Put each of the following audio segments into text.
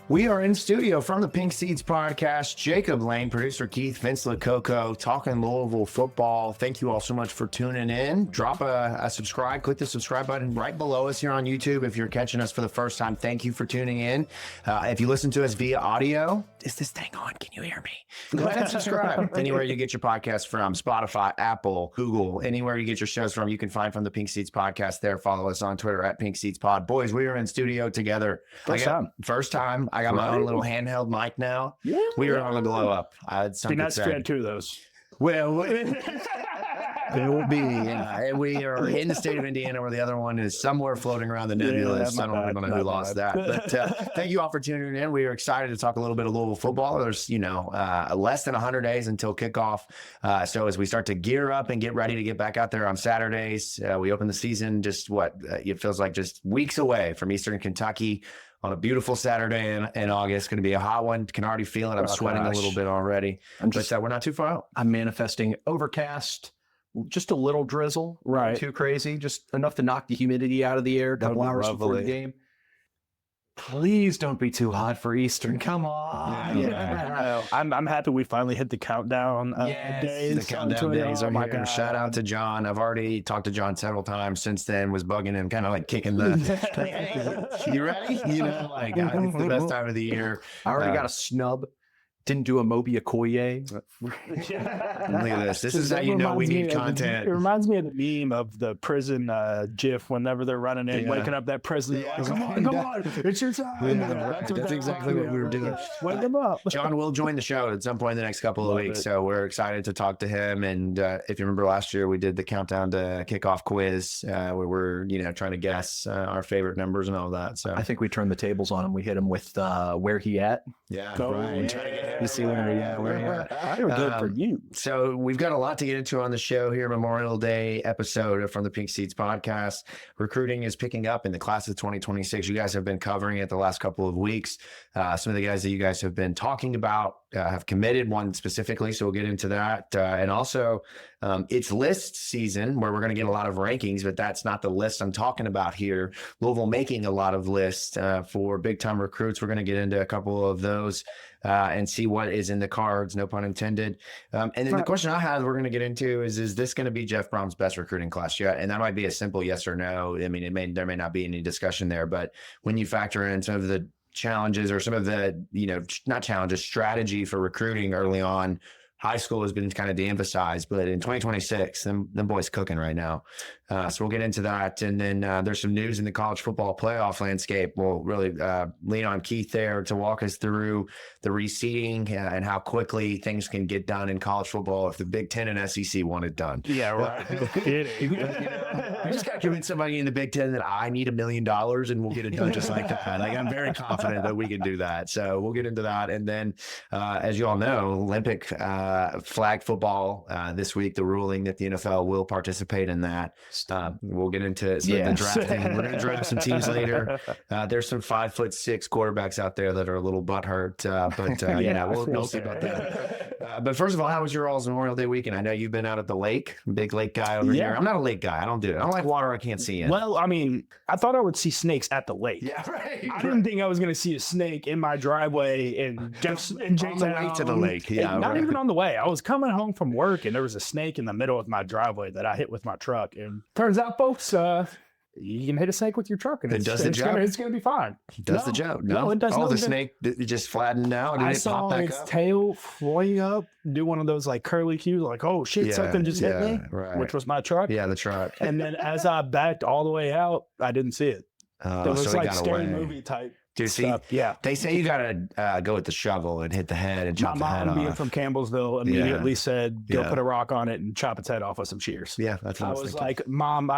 We are in studio from the Pink Seeds podcast. Jacob Lane, producer Keith, Vince LaCoco, talking Louisville football. Thank you all so much for tuning in. Drop a subscribe. Click the subscribe button right below us here on YouTube. If you're catching us for the first time, thank you for tuning in. If you listen to us via audio, is this thing on? Can you hear me? Go ahead and subscribe. Anywhere you get your podcast from, Spotify, Apple, Google, anywhere you get your shows from, you can find from the Pink Seeds podcast there. Follow us on Twitter at Pink Seeds Pod. Boys, we are in studio together. First time. I got my own little handheld mic now. Yeah, we are on the glow up. I had something to say. Be nice to two of those. Well, it will be. We are in the state of Indiana, where the other one is somewhere floating around the nebulous. I don't even know who lost that. But thank you all for tuning in. We are excited to talk a little bit of Louisville football. There's, less than 100 days until kickoff. So as we start to gear up and get ready to get back out there on Saturdays, we open the season it feels like just weeks away from Eastern Kentucky. On a beautiful Saturday in August. Going to be a hot one. Can already feel it. I'm sweating a little bit already. But we're not too far out. I'm manifesting overcast, just a little drizzle. Right. Not too crazy. Just enough to knock the humidity out of the air. Couple hours before the game. Please don't be too hot for Eastern. Come on. Yeah. I'm happy we finally hit the countdown days. The countdown days are here. Shout out to John. I've already talked to John several times since then, was bugging him, kind of like kicking the, hey, you ready? It's the best time of the year. I already got a snub. Didn't do a Moby Okoye. Look at this. This is how you know we need content. It reminds me of the meme of the prison GIF whenever they're running in, waking up that prison. Like, come on, it's your time. That's exactly what we were doing. Wake them up. John will join the show at some point in the next couple of weeks, so we're excited to talk to him. And if you remember last year, we did the countdown to kickoff quiz where we're trying to guess our favorite numbers and all that. So I think we turned the tables on him. We hit him with where he at. Yeah, right. To see where he at. They were good for you. So we've got a lot to get into on the show here. Memorial Day episode from the Pink Seeds podcast. Recruiting is picking up in the class of 2026. You guys have been covering it the last couple of weeks. Some of the guys that you guys have been talking about have committed, one specifically, so we'll get into that. And also, it's list season where we're going to get a lot of rankings, but that's not the list I'm talking about here. Louisville making a lot of lists for big-time recruits. We're going to get into a couple of those and see what is in the cards, no pun intended. And then the question I have we're going to get into is this going to be Jeff Brohm's best recruiting class yet? And that might be a simple yes or no. I mean, there may not be any discussion there, but when you factor in some of the challenges or some of the, not challenges, strategy for recruiting early on, high school has been kind of de-emphasized, but in 2026, them boys cooking right now. So we'll get into that. And then there's some news in the college football playoff landscape. We'll really lean on Keith there to walk us through the reseeding and how quickly things can get done in college football if the Big Ten and SEC want it done. Yeah, right. I just got to convince somebody in the Big Ten that I need $1 million and we'll get it done just like that. Like, I'm very confident that we can do that. So we'll get into that. And then, as you all know, Olympic flag football this week, the ruling that the NFL will participate in that. We'll get into the drafting. We're going to draft some teams later. There's some 5'6" quarterbacks out there that are a little butthurt, but we'll see about that. But first of all, how was your all's Memorial Day weekend? I know you've been out at the lake, big lake guy over here. I'm not a lake guy. I don't do it. I don't like water I can't see in. Well, I mean, I thought I would see snakes at the lake. Yeah, right. I didn't think I was going to see a snake in my driveway in J-Town. On the way to the lake. Yeah, not even on the way. I was coming home from work and there was a snake in the middle of my driveway that I hit with my truck. And turns out, folks, you can hit a snake with your truck and it does the job. It's going to be fine. It does the job. No, it does not. The snake just flattened out and I it saw popped back its up. tail flying up, do one of those like curly cues, like, oh shit, something just hit me, which was my truck. Yeah, the truck. And then as I backed all the way out, I didn't see it. It was like scary movie type. Dude, see, they say you gotta go with the shovel and hit the head and chop the head off. My mom, being from Campbellsville, immediately said, "Go put a rock on it and chop its head off with some shears." Yeah, that's what I was thinking. Like, Mom,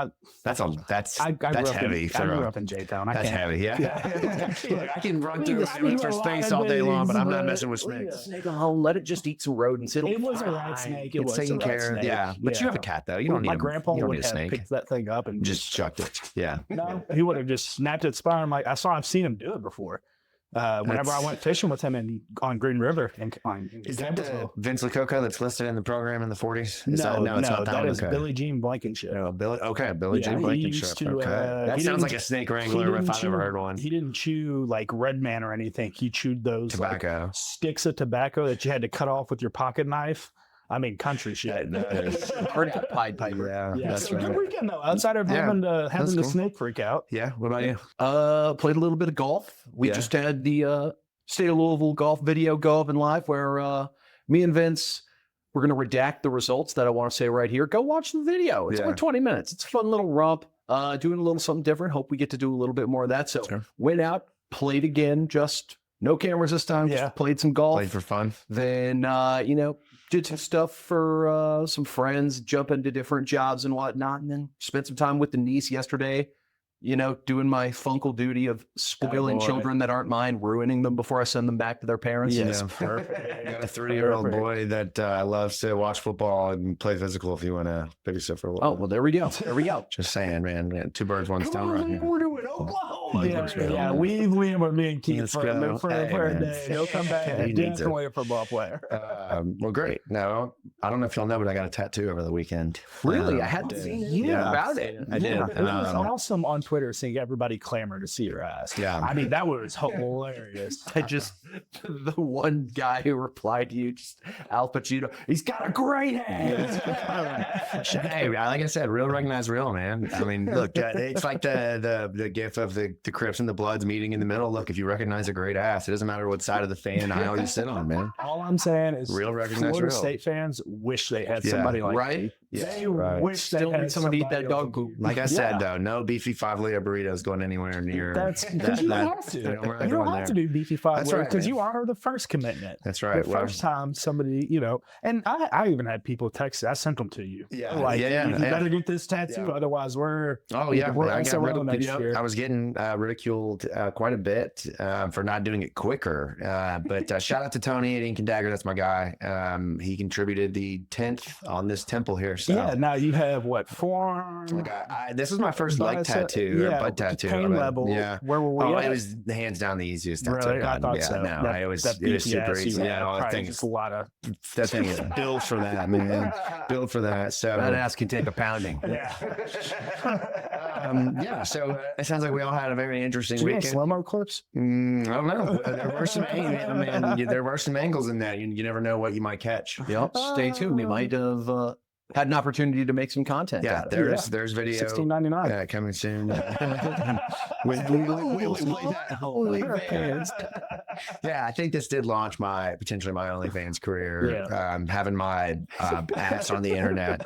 that's heavy. I grew up in J-Town. That's heavy. Yeah. Look, I can run through it for space all day long, but I'm not messing with snakes. Snake alone, let it just eat some rodents. It was a rat snake. It was taken care of. Yeah, but you have a cat though. You don't need my grandpa would have picked that thing up and just chucked it. Yeah. No, he would have just snapped its spine. Like I've seen him do it before. Whenever I went fishing with him on Green River. Is that Vince Lococo that's listed in the program in the 40s? No, it's not that is okay. Billie Jean Blankenship. No, Billie Jean Blankenship. That sounds like a snake wrangler if I've ever heard one. He didn't chew like Red Man or anything. He chewed those tobacco sticks of tobacco that you had to cut off with your pocket knife. I mean, country shit. Pied Piper. Yeah. That's So right. good weekend though. Outside of having the snake freak out. Yeah. What about you? Played a little bit of golf. We just had the State of Louisville golf video go up in live where me and Vince, we're going to redact the results that I want to say right here. Go watch the video. It's only 20 minutes. It's a fun little romp, doing a little something different. Hope we get to do a little bit more of that. So went out, played again, just no cameras this time. Just played some golf. Played for fun. Then, did some stuff for some friends, jump into different jobs and whatnot, and then spent some time with the niece yesterday, doing my funkle duty of spoiling children that aren't mine, ruining them before I send them back to their parents. Yes, perfect. I got a 3-year-old boy that loves to watch football and play physical if you want to babysit for a little Oh, well, there we go. There we go. Just saying, man. 2 birds, 1 stone right here. We're doing Oklahoma. Leave Liam with me and Keith for a day. He'll come back. He's definitely a football player. Well, great. Now, I don't know if y'all know, but I got a tattoo over the weekend. Really? I hadn't seen you about it. I did. It was awesome on Twitter seeing everybody clamor to see your ass. Yeah. I mean, that was hilarious. The one guy who replied to you, just Al Pacino, he's got a great ass. Hey, like I said, real recognize real, man. I mean, look, it's like the gif of the Crips and the Bloods meeting in the middle. Look, if you recognize a great ass, it doesn't matter what side of the fan aisle you sit on, man. All I'm saying is real recognize Florida real. State fans wish they had somebody like right? me. Yeah, They wish they had somebody eat that dog poop. Like I said, though, no beefy 5-layer burritos going anywhere near. That's because you don't have to. You don't have to do beefy 5-layer because you are the first commitment. That's right. The first time somebody, and I even had people text. I sent them to you. Yeah, like, you better get this tattoo, Yeah. otherwise we're. Oh yeah, we're I got SRO next year. I was getting ridiculed quite a bit for not doing it quicker. But shout out to Tony at Ink and Dagger. That's my guy. He contributed the 10th on this temple here. So. Yeah. Now you have what forearm? Like this was my first leg tattoo or butt tattoo. Pain level. Yeah. Where were we? It was hands down the easiest tattoo. Really? I thought so. No, it was super easy. Yeah, that thing is a lot of. That thing is built for that, man. Built for that. So that ass can take a pounding. Yeah. So it sounds like we all had a very interesting Did you weekend. get slow-mo clips? I don't know. There were some angles in that. You never know what you might catch. Yep. Stay tuned. We might have had an opportunity to make some content. Yeah, there's video. $16.99. Coming soon. Yeah, I think this did launch potentially my OnlyFans career. Yeah. Having my ass on the internet.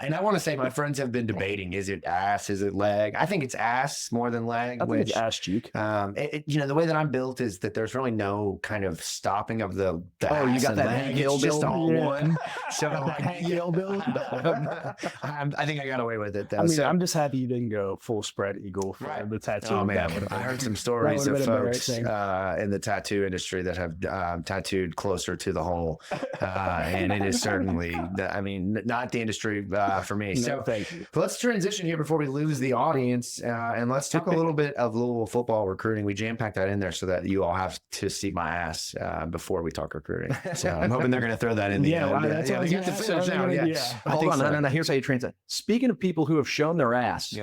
And I want to say my friends have been debating, is it ass, is it leg? I think it's ass more than leg. I think it's ass cheek. The way that I'm built is that there's really no kind of stopping of the ass. You got and that leg. Hank Hill It's just build? all one. So Hank Hill build? I think I got away with it though. I mean, I'm just happy you didn't go full spread eagle for the tattoo. Oh man, I heard some stories of folks in the tattoo industry that have tattooed closer to the hole, and it is certainly, not the industry for me. So thank you. But let's transition here before we lose the audience, and let's talk a little bit of Louisville football recruiting. We jam-packed that in there so that you all have to see my ass before we talk recruiting. So I'm hoping they're going to throw that in the end. That's what I was get to finish now. Hold on, no. Here's how you translate. Speaking of people who have shown their ass,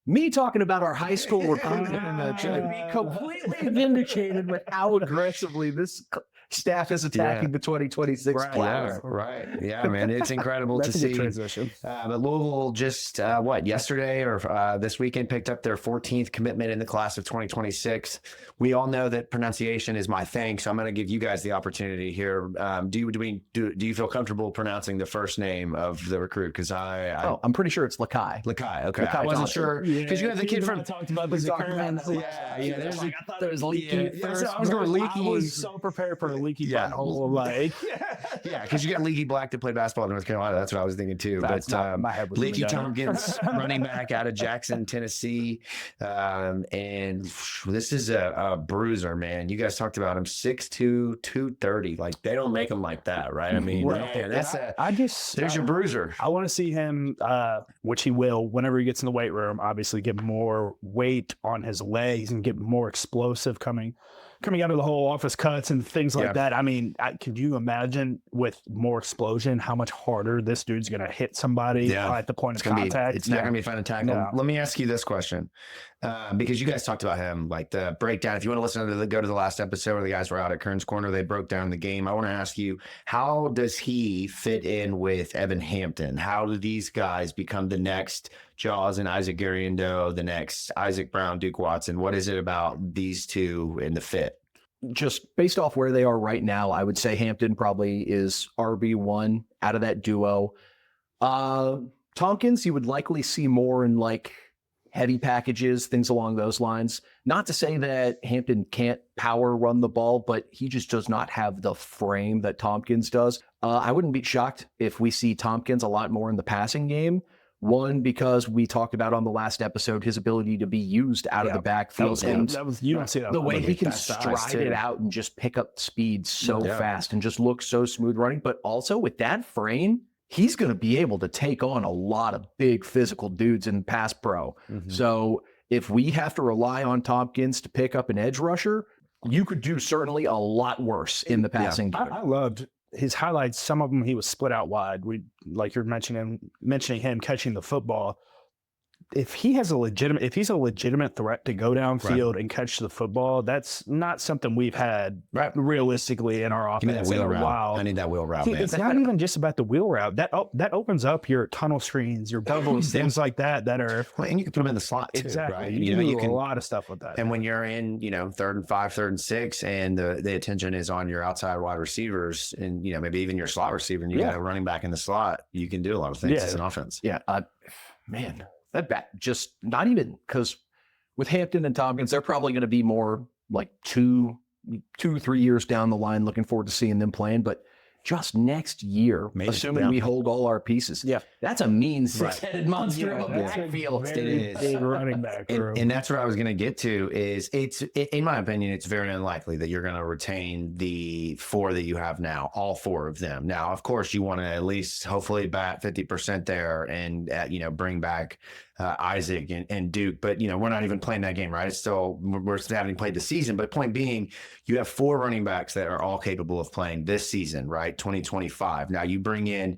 me talking about our high school recruiting be completely vindicated with how aggressively this staff is attacking the 2026 class. Right. Yeah, man. It's incredible to see. Transition. But Louisville just, yesterday or this weekend picked up their 14th commitment in the class of 2026. We all know that pronunciation is my thing, so I'm going to give you guys the opportunity here. Do you feel comfortable pronouncing the first name of the recruit? Because I'm pretty sure it's Lakai. Lakai. Okay. I wasn't sure because you have the kid from. Talked about this. I thought it was Leaky. I was going Leaky. I was so prepared for a Leaky butthole. Because you got Leaky Black to play basketball in North Carolina. That's what I was thinking too. My head was Leaky Tompkins, running back out of Jackson, Tennessee, and this is a bruiser, man. You guys talked about him, 6'2", 230. Like they don't make him like that, right? I mean, man, there's your bruiser. I want to see him, which he will, whenever he gets in the weight room. Obviously, get more weight on his legs and get more explosive coming coming out of the whole office cuts and things like that. I mean, could you imagine with more explosion how much harder this dude's going to hit somebody at the point of contact? It's not going to be fun to tackle. No. Let me ask you this question, because you guys talked about him, like the breakdown. If you want to listen to go to the last episode where the guys were out at Kern's Corner, they broke down the game. I want to ask you, how does he fit in with Evan Hampton? How do these guys become the next Jaws and Isaac Gariendo, the next Isaac Brown, Duke Watson? What is it about these two in the fit? Just based off where they are right now, I would say Hampton probably is RB1 out of that duo. Tompkins, you would likely see more in like heavy packages, things along those lines. Not to say that Hampton can't power run the ball, but he just does not have the frame that Tompkins does. I wouldn't be shocked if we see Tompkins a lot more in the passing game. One, because we talked about on the last episode his ability to be used out of the backfield. You don't see that. The way he can stride it out and just pick up speed so fast and just look so smooth running. But also with that frame, he's going to be able to take on a lot of big physical dudes in pass pro. So if we have to rely on Tompkins to pick up an edge rusher, you could do certainly a lot worse in the passing game. I loved his highlights. Some of them he was split out wide. Like you're mentioning him catching the football. If he's a legitimate threat to go downfield and catch the football, that's not something we've had realistically in our offense in a while. I need that wheel route, man. It's not even just about the wheel route. That opens up your tunnel screens, your doubles, things like that are. Well, and you can put them in the slot too, exactly. right? You can do a lot of stuff with that. And when you're in, 3rd and 5, 3rd and 6, and the attention is on your outside wide receivers, and maybe even your slot receiver, and you got a running back in the slot, you can do a lot of things as an offense. Yeah, man. That just not even, because with Hampton and Tompkins, they're probably going to be more like 2, 3 years down the line. Looking forward to seeing them playing, but just next year, assuming we hold all our pieces, that's a mean six-headed monster of a backfield. Big running back, and that's what I was going to get to. Is it's in my opinion, it's very unlikely that you're going to retain the 4 that you have now, all 4 of them. Now, of course, you want to at least hopefully bat 50% there, and bring back Isaac and Duke, but we're not even playing that game, right? It's still, we're still having played the season. But point being, you have 4 running backs that are all capable of playing this season, right? 2025. Now you bring in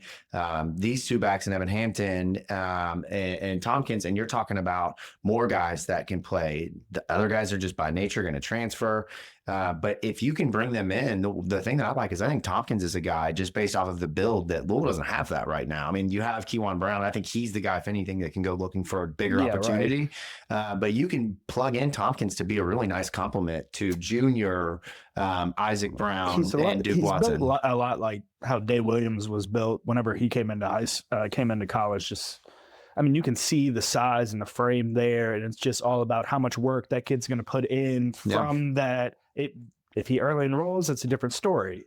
these 2 backs in Evan Hampton and Tompkins, and you're talking about more guys that can play. The other guys are just by nature going to transfer. But if you can bring them in, the thing that I like is I think Tompkins is a guy, just based off of the build, that Louisville doesn't have that right now. I mean, you have Kewan Brown. I think he's the guy, if anything, that can go looking for a bigger opportunity. But you can plug in Tompkins to be a really nice complement to junior Isaac Brown and Duke Watson. Built a lot like how Dave Williams was built whenever he came into college. Just, I mean, you can see the size and the frame there, and it's just all about how much work that kid's going to put in from that. If he early enrolls, it's a different story.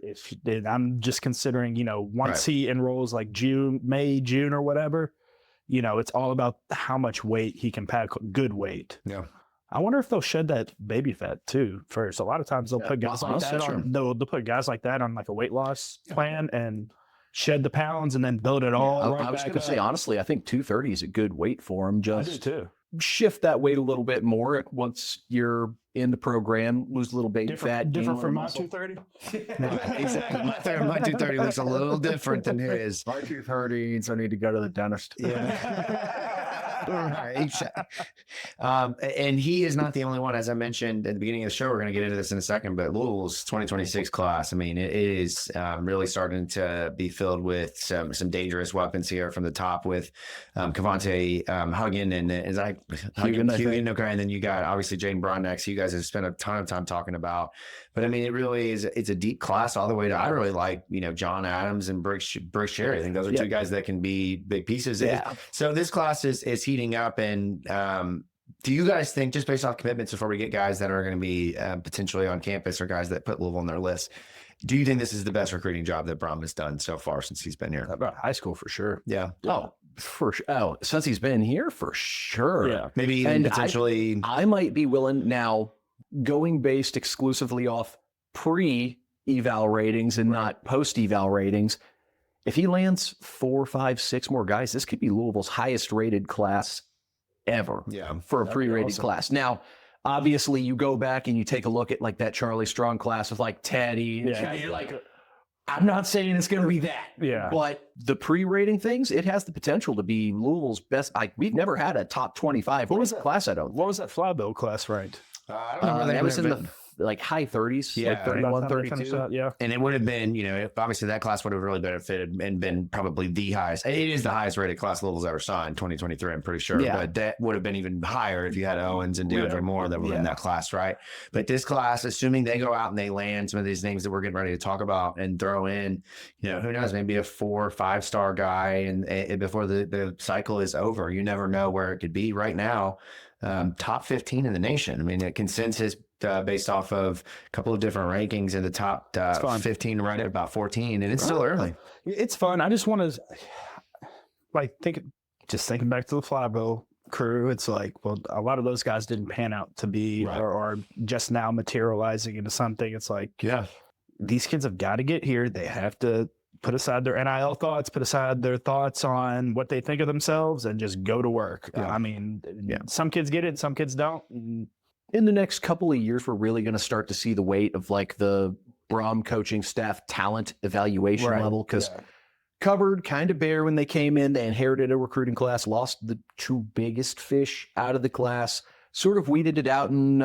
I'm just considering, once he enrolls like May, June or whatever, it's all about how much weight he can pack, good weight. Yeah. I wonder if they'll shed that baby fat too first. A lot of times they'll put guys like that on. They'll put guys like that on like a weight loss plan and shed the pounds and then build it all. I was going to say, honestly, I think 230 is a good weight for him. Just I do too. Shift that weight a little bit more once you're in the program, lose a little baby fat. Different from my 230? Exactly. My 230 looks a little different than his. My 230 means I need to go to the dentist. And he is not the only one. As I mentioned at the beginning of the show, we're going to get into this in a second, but Louisville's 2026 class, I mean, it is really starting to be filled with some dangerous weapons here from the top with Cavante Huggin and Huggin, okay, and then you got obviously Jaden Braun next. You guys have spent a ton of time talking about, but I mean, it really is. It's a deep class all the way to. I really like John Adams and Brooks Cherry. I think those are 2 guys that can be big pieces. Yeah. So this class is heating up, and do you guys think, just based off commitments before we get guys that are going to be potentially on campus or guys that put Louisville on their list, do you think this is the best recruiting job that Brohm has done so far since he's been here? About high school for sure. Yeah. Since he's been here for sure. Yeah. Maybe even potentially. I might be willing now, going based exclusively off pre-eval ratings and not post-eval ratings. If he lands 4, 5, 6 more guys, this could be Louisville's highest rated class ever for a pre-rated class. Now, Obviously, you go back and you take a look at like that Charlie Strong class with like Teddy. Yeah. You're like, I'm not saying it's going to be that. Yeah. But the pre-rating things, it has the potential to be Louisville's best. We've never had a top 25 class, I don't. What was that Flybill class ranked? I don't remember. That was in the like high 30s, Yeah, like 31, 32. Yeah. And it would have been, obviously that class would have really benefited and been probably the highest. It is the highest rated class Louisville's ever saw in 2023, I'm pretty sure. Yeah. But that would have been even higher if you had Owens and DeAndre Moore that were in that class, right? But this class, assuming they go out and they land some of these names that we're getting ready to talk about and throw in, who knows, maybe a 4 or 5 star guy and before the cycle is over. You never know where it could be. Right now, top 15 in the nation. I mean, a consensus based off of a couple of different rankings in the top 15 right at about 14, and it's still early. It's fun. I just want to thinking back to the Flybill crew. It's like, well, a lot of those guys didn't pan out to be or just now materializing into something. It's like, these kids have got to get here. They have to put aside their NIL thoughts, put aside their thoughts on what they think of themselves, and just go to work. I mean, some kids get it, some kids don't. In the next couple of years, we're really going to start to see the weight of like the Brohm coaching staff talent evaluation level, because covered kind of bare when they came in. They inherited a recruiting class, lost the 2 biggest fish out of the class, sort of weeded it out, and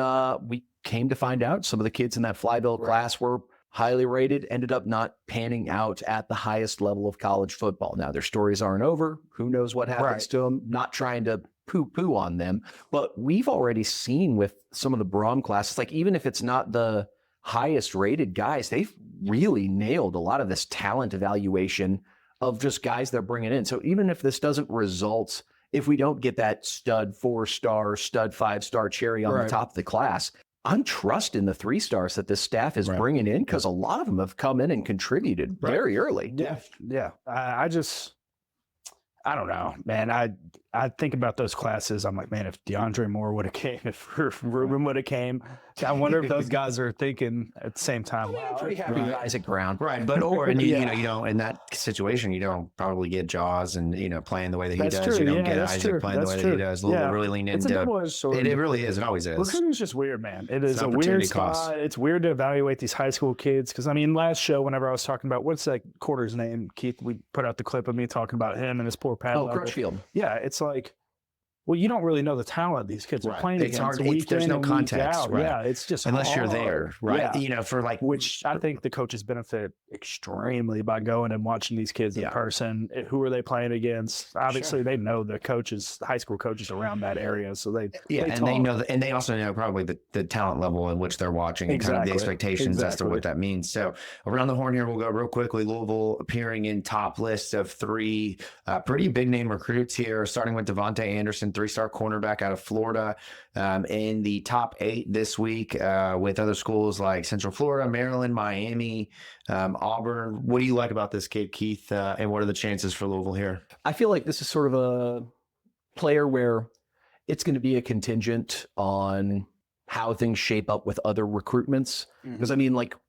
we came to find out some of the kids in that Flybill class were highly rated, ended up not panning out at the highest level of college football. Now, their stories aren't over. Who knows what happens to them? Not trying to poo-poo on them, but we've already seen with some of the Brohm classes, like even if it's not the highest rated guys, they've really nailed a lot of this talent evaluation of just guys they're bringing in. So even if this doesn't result, if we don't get that stud 4-star, stud 5-star cherry on the top of the class, I'm trusting the 3 stars that this staff is bringing in, because a lot of them have come in and contributed very early. Yeah. I don't know, man. I think about those classes. I'm like, man, if DeAndre Moore would have came, if Ruben would have came, I wonder if those guys are thinking at the same time. I'm pretty happy with Isaac Brown. Right. But, you don't, in that situation, you don't probably get Jaws and, playing the way that he does. True. You don't get Isaac playing the way that he does. Louisville really lean into it. It really is. It always is. Recruiting's just weird, man. It is a weird spot. It's weird to evaluate these high school kids. Because, last show, whenever I was talking about, what's that quarter's name, Keith, we put out the clip of me talking about him and his poor pad. Crutchfield. Yeah, it's like, well, you don't really know the talent of these kids are playing against. Hard. There's no context. Yeah, it's just unless you're there, right? Yeah. For like, which I think the coaches benefit extremely by going and watching these kids in person. Who are they playing against? Obviously, they know the coaches, high school coaches around that area, so they they know, and they also know probably the talent level in which they're watching and kind of the expectations as to what that means. So around the horn here, we'll go real quickly. Louisville appearing in top lists of 3 pretty big name recruits here, starting with Devontae Anderson, 3-star cornerback out of Florida, in the top 8 this week, with other schools like Central Florida, Maryland, Miami, Auburn. What do you like about this kid, Keith? And what are the chances for Louisville here? I feel like this is sort of a player where it's going to be a contingent on how things shape up with other recruitments. Because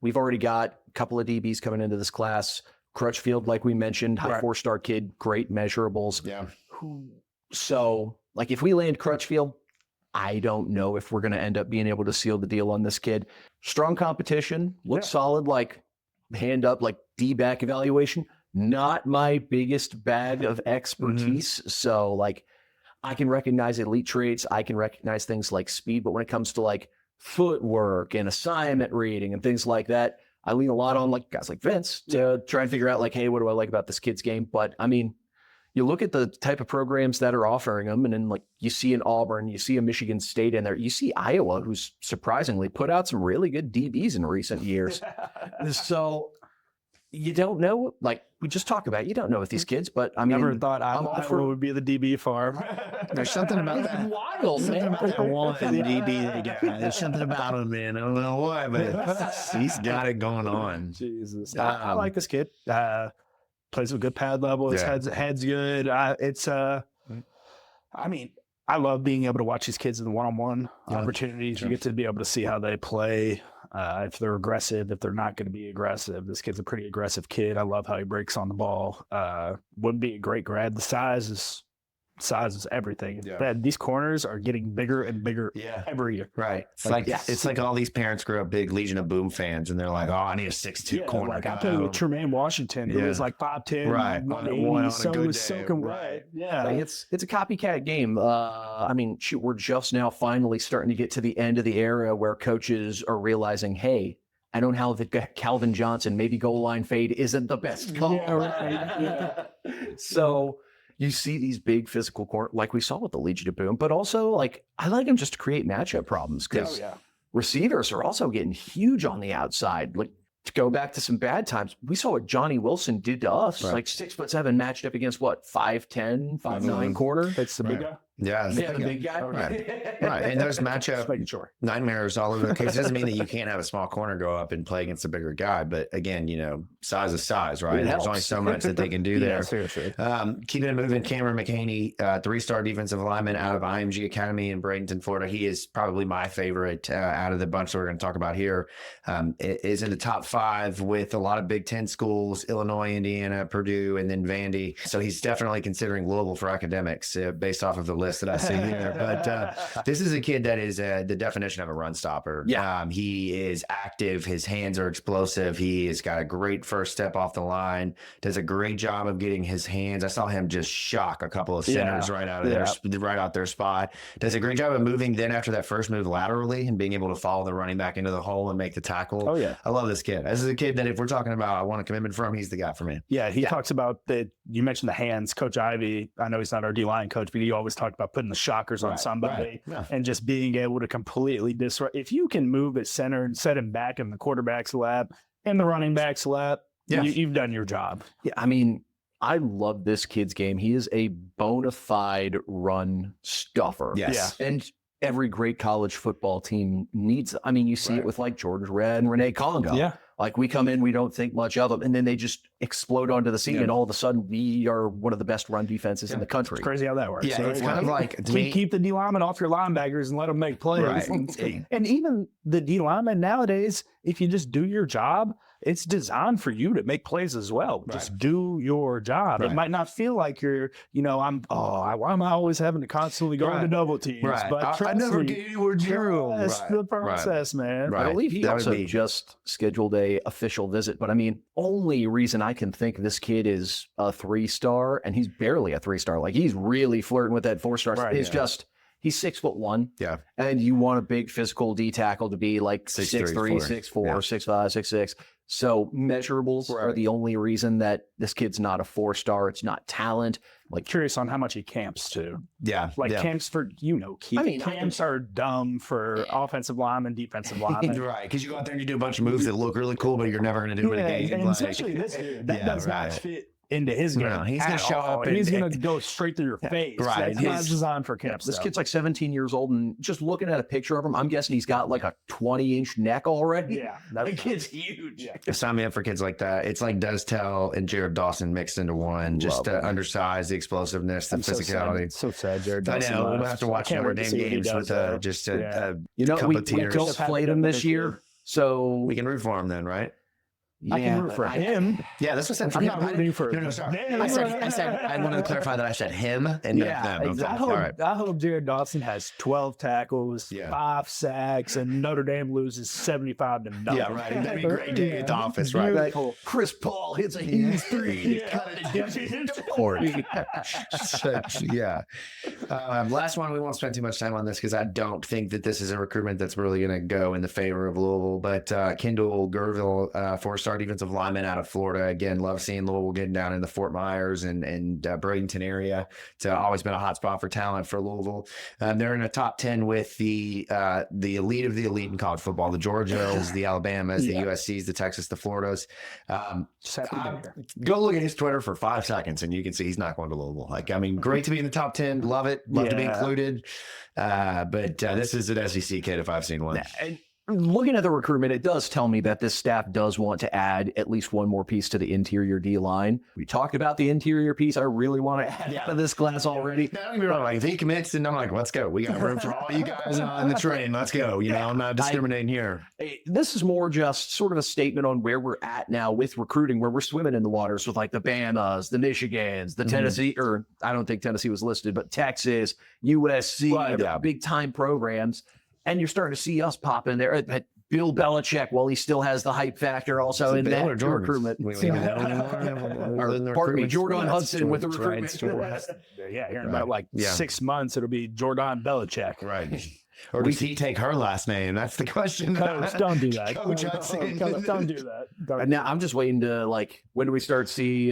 we've already got a couple of DBs coming into this class. Crutchfield, like we mentioned, high 4-star kid, great measurables. Yeah. So, if we land Crutchfield, I don't know if we're going to end up being able to seal the deal on this kid. Strong competition, looks solid, hand up, D-back evaluation. Not my biggest bag of expertise. So, I can recognize elite traits. I can recognize things like speed. But when it comes to, footwork and assignment reading and things like that, I lean a lot on, guys like Vince to try and figure out, hey, what do I like about this kid's game? But, you look at the type of programs that are offering them, and then you see an Auburn, you see a Michigan State in there, you see Iowa, who's surprisingly put out some really good DBs in recent years. So you don't know, we just talked about, you don't know with these kids, but never thought Iowa would be the DB farm. There's something about that. Wild, man. The DB guy. There's something about him, man. I don't know why, but he's got it going on. Jesus. I like this kid. Plays with good pad level. His head's good. I love being able to watch these kids in the one-on-one opportunities. You get to be able to see how they play, if they're aggressive, if they're not going to be aggressive. This kid's a pretty aggressive kid. I love how he breaks on the ball. Wouldn't be a great grad. The size is size is everything. Yeah. These corners are getting bigger and bigger every year. Right. It's like all these parents grew up big Legion of Boom fans, and they're like, "Oh, I need a 6'2" corner." Like I played with Tremaine Washington, who was like 5'10", right? On a so good was day, soaking right? wet. Yeah, like it's a copycat game. I mean, shoot, we're just now finally starting to get to the end of the era where coaches are realizing, hey, I don't know how Calvin Johnson, maybe goal line fade isn't the best call. Yeah, right. Yeah. So you see these big physical court, like we saw with the Legion of Boom, but also like I like them just to create matchup problems because receivers are also getting huge on the outside. Like to go back to some bad times, we saw what Johnny Wilson did to us, like 6'7" matched up against what 5'10", 5'9" corner. That's the big guy. Yeah, the big guy. Right. And those matchup nightmares all over the case. Doesn't mean that you can't have a small corner go up and play against a bigger guy. But again, size is size, right? There's only so much that they can do there. Seriously. Keeping it moving, Cameron McHaney, 3-star defensive lineman out of IMG Academy in Bradenton, Florida. He is probably my favorite out of the bunch that we're going to talk about here. Is in the top 5 with a lot of Big Ten schools, Illinois, Indiana, Purdue, and then Vandy. So he's definitely considering Louisville for academics based off of the list that I see here. But this is a kid that is the definition of a run stopper. Yeah. He is active. His hands are explosive. He has got a great first step off the line, does a great job of getting his hands. I saw him just shock a couple of centers right out their spot. Does a great job of moving then after that first move laterally and being able to follow the running back into the hole and make the tackle. Oh, yeah. I love this kid. This is a kid that if we're talking about I want a commitment from, he's the guy for me. Yeah, he talks about that. You mentioned the hands. Coach Ivey, I know he's not our D-line coach, but he always talked about putting the shockers on somebody and just being able to completely disrupt. If you can move at center and set him back in the quarterback's lap and the running back's lap, you've done your job. Yeah, I mean, I love this kid's game. He is a bona fide run stuffer. Yes. Yeah. And every great college football team needs, I mean, you see it with like George Red and Renee Congo. Yeah. Like we come in, we don't think much of them, and then they just explode onto the scene, and all of a sudden we are one of the best run defenses in the country. It's crazy how that works. Yeah, so it's kind of like keep the D lineman off your linebackers and let them make plays. Right. And even the D lineman nowadays, if you just do your job, it's designed for you to make plays as well. Right. Just do your job. It might not feel like you're, why am I always having to constantly go into double teams? Right. But I never gave you a zero. That's the process, man. I believe he also just scheduled a official visit, but I mean, only reason I can think this kid is a 3-star, and he's barely a 3-star. Like he's really flirting with that 4-star. It's just he's 6'1". Yeah. And you want a big physical D tackle to be like 6'3", 6'4", 6'5", 6'6". So measurables are the only reason that this kid's not a 4-star. It's not talent. Like curious on how much he camps too. Yeah. Like camps for, camps are dumb for offensive linemen, defensive linemen. Right. Because you go out there and you do a bunch of moves that look really cool, but you're never going to do it again. And especially this dude, that does not fit into his game. No, he's going to show up and he's going to go straight through your face. Right. That's not designed for camp This stuff. kid's like 17 years old, and just looking at a picture of him, I'm guessing he's got like a 20-inch neck already. Yeah. That kid's huge. Yeah. Sign me up for kids like that. It's like Tell and Jared Dawson mixed into one. Just the undersized, the explosiveness, the physicality. So sad, Jared Dawson. I know. We'll have to watch Notre Dame games with just a couple we of tears. don't played him this year, so we can root for him then, right? I can root for him. Yeah, that's what I said. I'm not rooting for him. No, sorry. I said, I wanted to clarify that I said him and not them. Exactly. I hope Jared Dawson has 12 tackles, 5 sacks, and Notre Dame loses 75-0. Yeah, right. That'd be a great day at the office, right? Beautiful. Chris Paul hits a huge 3. Last one. We won't spend too much time on this because I don't think that this is a recruitment that's really going to go in the favor of Louisville. But Kendall Gerville, 4-star defensive lineman out of Florida. Again, love seeing Louisville getting down in the Fort Myers and Bradenton area. It's always been a hot spot for talent for Louisville. They're in a top 10 with the elite of the elite in college football. The Georgias, the Alabamas, the USCs, the Texas, the Floridas. Go look at his Twitter for 5 seconds and you can see he's not going to Louisville. Like, I mean, great to be in the top 10. Love it. Love to be included. But this is an SEC kid if I've seen one. And looking at the recruitment, it does tell me that this staff does want to add at least one more piece to the interior D line. We talked about the interior piece. I really want to add out of this class already. Don't get me wrong. Like, if he commits, and I'm like, let's go. We got room for all you guys on the train. Let's go. You know, I'm not discriminating here. This is more just sort of a statement on where we're at now with recruiting, where we're swimming in the waters with like the Bamas, the Michigans, the Tennessee, or I don't think Tennessee was listed, but Texas, USC, big time programs. And you're starting to see us pop in there at Bill Belichick while he still has the hype factor also in that recruitment. Pardon me, Jordan Hudson with the recruitment. Yeah, here in about 6 months, it'll be Jordan Belichick. Right. Or does he take her last name? That's the question. Coach, don't do that. Coach Hudson. Don't do that. And now I'm just waiting to when do we start see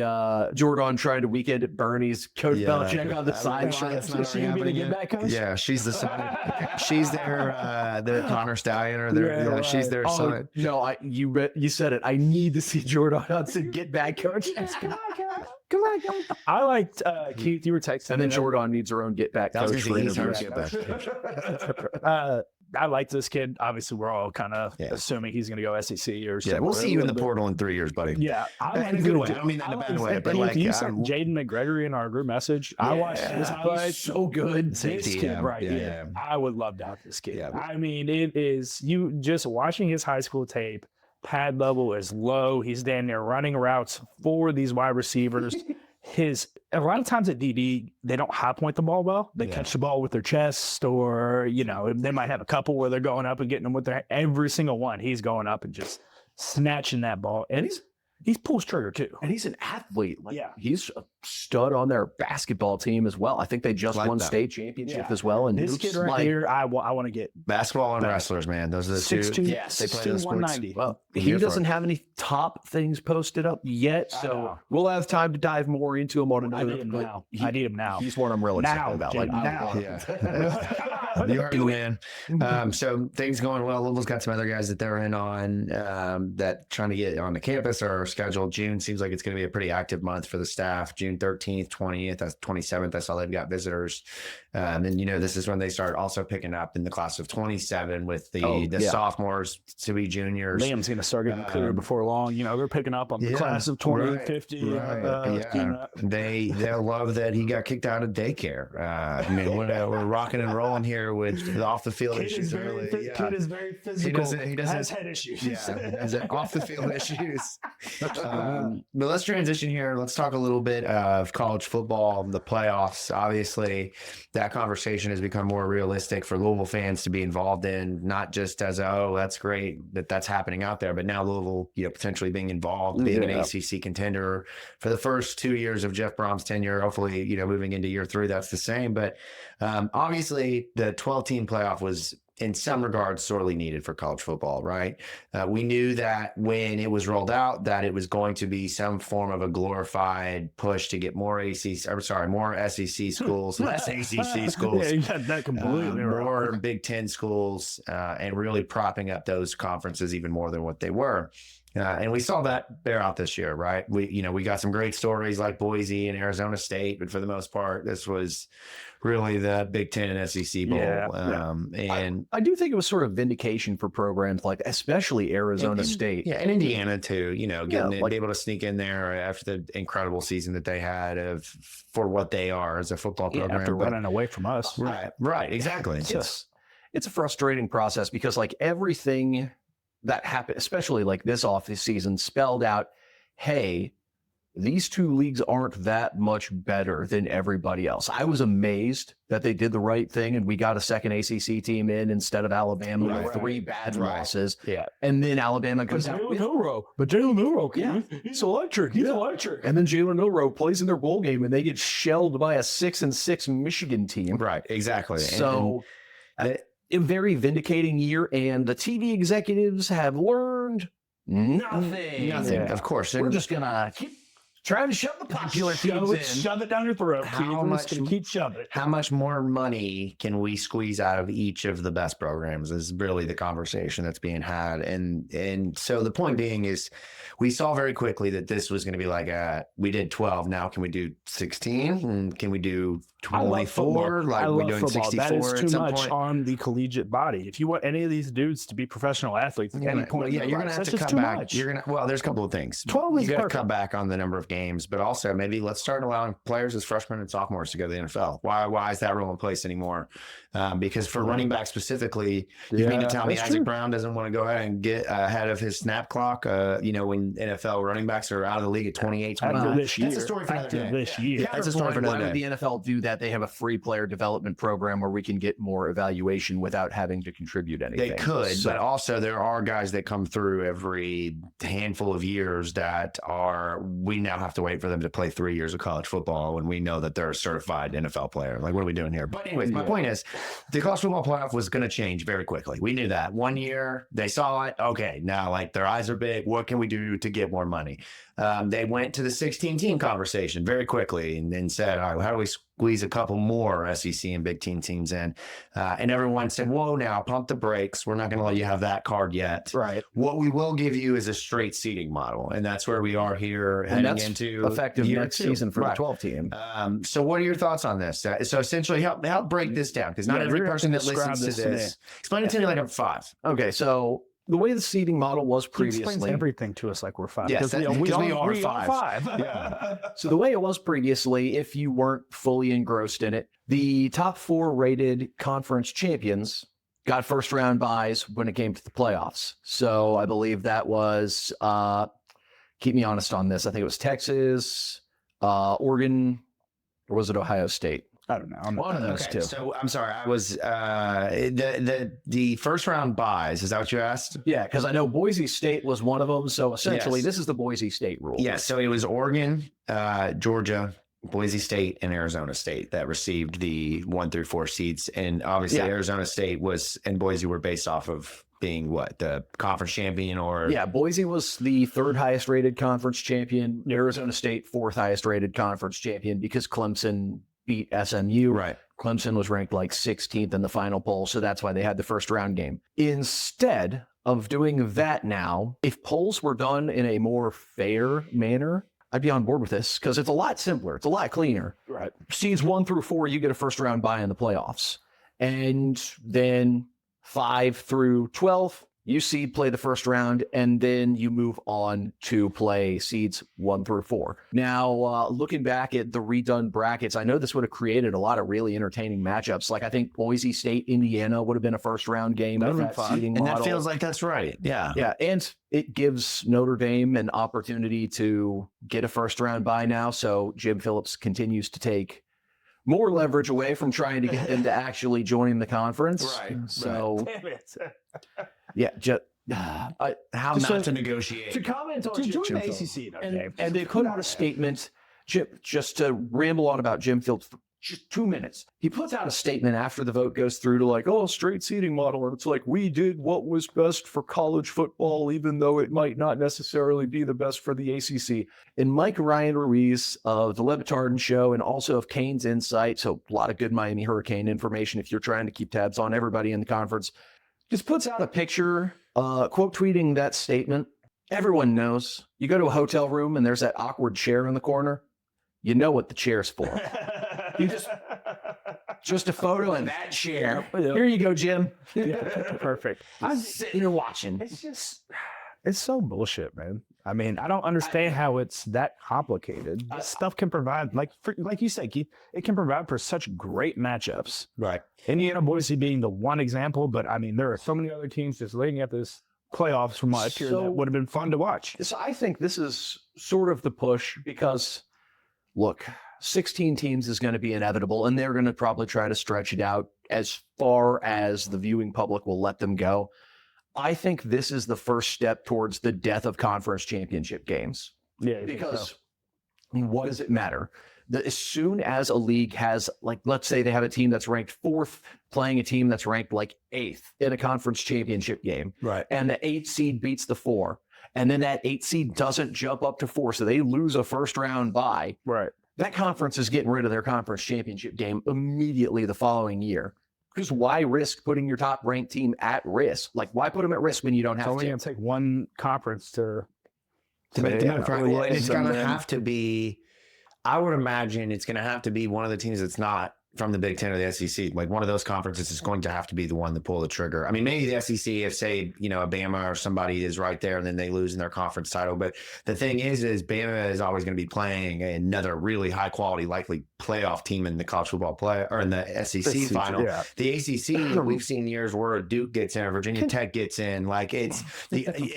Jordan trying to weekend at Bernie's Coach Belichick on the sideline? Is she gonna be the get back coach? Yeah, she's the son. She's their Connor Stallion, or their she's their son. No, you said it. I need to see Jordan Hudson get back coach. Come on. I liked Keith. You were texting, and then Jordan needs her own get back coach. I like this kid. Obviously, we're all kind of assuming he's going to go SEC or something. Yeah, we'll see you in the portal in 3 years, buddy. Yeah, in a good way. I don't mean that in a bad way, but like you sent Jaden McGregory in our group message. I watched his highlights. So good. This kid right here. I would love to have this kid. Yeah. I mean, it is you just watching his high school tape. Pad level is low. He's down there running routes for these wide receivers. A lot of times at DD, they don't high point the ball well. They catch the ball with their chest, or they might have a couple where they're going up and getting them with every single one. He's going up and just snatching that ball, and he's pulls trigger too. And he's an athlete. He's a stud on their basketball team as well. I think they just won state championship as well. And this kid right here, I want to get basketball and wrestlers, man. Those are the 6'2", two. Yes, they play those sports. 190. Well, he doesn't have any top things posted up yet, so we'll have time to dive more into him on another. I need him now. He's one I'm really excited about. You already win. So things going well. Louisville's got some other guys that they're in on that trying to get on the campus or scheduled. June seems like it's going to be a pretty active month for the staff. June 13th, 20th, 27th. I saw they've got visitors. And this is when they start also picking up in the class of 27 with the sophomores to be juniors. Liam's going to start getting clear before long. They're picking up on the class of 2050. They'll love that he got kicked out of daycare. We're rocking and rolling here with the off the field issues. Kid is very physical. He has head issues. Off the field issues. But let's transition here. Let's talk a little bit of college football, the playoffs. Obviously, that conversation has become more realistic for Louisville fans to be involved in, not just as that's great that's happening out there, but now Louisville, potentially being involved, being an ACC contender for the first 2 years of Jeff Brohm's tenure. Hopefully, moving into year 3, that's the same. But obviously, the 12-team playoff was in some regards sorely needed for college football, right? We knew that when it was rolled out that it was going to be some form of a glorified push to get more SEC schools, less ACC schools, you got that completely more Big Ten schools, and really propping up those conferences even more than what they were. And we saw that bear out this year, right? We got some great stories like Boise and Arizona State, but for the most part, this was really the Big Ten and SEC bowl. And I do think it was sort of vindication for programs like, especially Arizona State. Yeah, and Indiana too, be able to sneak in there after the incredible season that they had for what they are as a football program. After running away from us. Right, exactly. It's a frustrating process because everything that happened, especially this off this season, spelled out, hey, these two leagues aren't that much better than everybody else. I was amazed that they did the right thing and we got a second ACC team in instead of Alabama with 3 bad losses. Yeah. And then Alabama comes out with Jalen Milroe, he's electric. He's electric. And then Jalen Milroe plays in their bowl game and they get shelled by a 6-6 Michigan team. Right, exactly. So a very vindicating year, and the TV executives have learned nothing. Of course. We're just going to keep trying to shove the popular teams in. Shove it down your throat. Keep shoving it. How much more money can we squeeze out of each of the best programs is really the conversation that's being had. And so the point being is we saw very quickly that this was going to be we did 12. Now can we do 16? And can we do 24? Like we're doing football. 64 that is at too some much point? on the collegiate body. If you want any of these dudes to be professional athletes at any point, you're going to have to cut back. Well, there's a couple of things. 12 is you got to perfect. cut back on the number of games, but also maybe let's start allowing players as freshmen and sophomores to go to the NFL. Why is that rule in place anymore? Because for running back specifically, you mean to tell me Isaac Brown doesn't want to go ahead and get ahead of his snap clock? When NFL running backs are out of the league at 28, 29. This year. That's a story for another day. That's a story for another day. Why would the NFL do that? They have a free player development program where we can get more evaluation without having to contribute anything. They could, but also there are guys that come through every handful of years we now have to wait for them to play 3 years of college football when we know that they're a certified NFL player. Like, what are we doing here? But anyways, my point is the college football playoff was going to change very quickly. We knew that. 1 year, they saw it. Okay, now like their eyes are big. What can we do to get more money? They went to the 16-team conversation very quickly and then said, all right, how do we squeeze a couple more SEC and Big Ten teams in? And everyone said, whoa, now pump the brakes. We're not going to let you have that card yet. Right. What we will give you is a straight seeding model. And that's where we are here heading into effective next season for the 12 team. So what are your thoughts on this? So essentially help break this down, because not every person that listens to this, explain it to me like I'm 5. Okay. So the way the seeding model was previously, explains everything to us like we're 5. Yes, because we are 5. Yeah. So the way it was previously, if you weren't fully engrossed in it, the top 4 rated conference champions got first round buys when it came to the playoffs. So I believe that was, keep me honest on this, I think it was Texas, Oregon, or was it Ohio State? I don't know. One of those two. So I'm sorry, I was the first round buys. Is that what you asked? Yeah, because I know Boise State was one of them. So essentially, this is the Boise State rule. Yes. So it was Oregon, Georgia, Boise State, and Arizona State that received the 1 through 4 seeds, and obviously Arizona State and Boise were based off of being the conference champion, or Boise was the 3rd highest rated conference champion. Arizona State 4th highest rated conference champion because Clemson beat SMU. Right. Clemson was ranked like 16th in the final poll, so that's why they had the first round game. Instead of doing that now, if polls were done in a more fair manner, I'd be on board with this because it's a lot simpler. It's a lot cleaner. Right. Seeds 1 through 4, you get a first round bye in the playoffs. And then 5 through 12, you seed play the first round, and then you move on to play seeds 1 through 4. Now, looking back at the redone brackets, I know this would have created a lot of really entertaining matchups. Like I think Boise State, Indiana would have been a first round game. That would have been fun. And that feels like that's right. Yeah. Yeah. And it gives Notre Dame an opportunity to get a first round bye now. So Jim Phillips continues to take more leverage away from trying to get them to actually join the conference. Right. So, Damn it. yeah, How not to negotiate. To comment on To join Jim the Phillips. ACC, And they put out a statement, just to ramble on about Jim Phillips for just 2 minutes. He puts out a statement after the vote goes through to like, oh, straight seeding model. And it's like, we did what was best for college football, even though it might not necessarily be the best for the ACC. And Mike Ryan Ruiz of the Levitardin Show and also of Kane's Insight, so a lot of good Miami Hurricane information if you're trying to keep tabs on everybody in the conference, just puts out a picture, quote tweeting that statement. Everyone knows you go to a hotel room and there's that awkward chair in the corner. You know what the chair's for. You just a photo of that chair. Here you go, Jim. Yeah, perfect. I'm sitting here watching. It's so bullshit, man. I mean, I don't understand how it's that complicated. This stuff can provide, like you said, Keith, it can provide for such great matchups. Right. Indiana, Boise being the one example, but I mean, there are so many other teams just leading at this playoffs from last year that would have been fun to watch. So I think this is sort of the push because, look, 16 teams is going to be inevitable, and they're going to probably try to stretch it out as far as the viewing public will let them go. I think this is the first step towards the death of conference championship games. Yeah, because what does it matter? As soon as a league has, like, let's say they have a team that's ranked 4th playing a team that's ranked like 8th in a conference championship game, right? And the 8 seed beats the 4, and then that 8 seed doesn't jump up to 4, so they lose a first round bye. Right. That conference is getting rid of their conference championship game immediately the following year. Because why risk putting your top ranked team at risk? Like, why put them at risk when you don't have to? It's only going to take one conference to make the move. Well, it's going to have to be. I would imagine it's going to have to be one of the teams that's not from the Big Ten or the SEC. Like one of those conferences is going to have to be the one to pull the trigger. I mean, maybe the SEC, if say, Bama or somebody is right there and then they lose in their conference title. But the thing is Bama is always going to be playing another really high quality, likely playoff team in the college football play or in the SEC final. Yeah. The ACC, we've seen years where Duke gets in or Virginia Tech gets in. Like and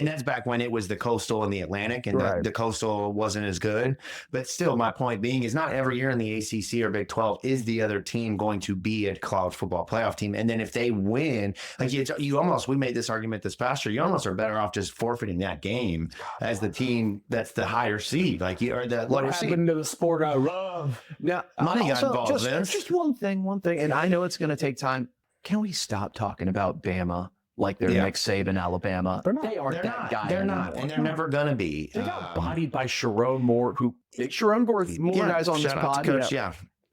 that's back when it was the Coastal and the Atlantic, and the Coastal wasn't as good. But still, my point being is not every year in the ACC or Big 12 is the other team going to be a college football playoff team. And then if they win, like we made this argument this past year, you almost are better off just forfeiting that game as the team that's the higher seed. Like you are the lower seed. What happened to the sport I love? Now, money got involved. Just one thing, and I know it's going to take time. Can we stop talking about Bama like they're Nick Saban, Alabama? They aren't that guy. They're not, and they're never going to be. They got bodied by Sharon Moore, Sharon Moore, more guys on this pod. Coach,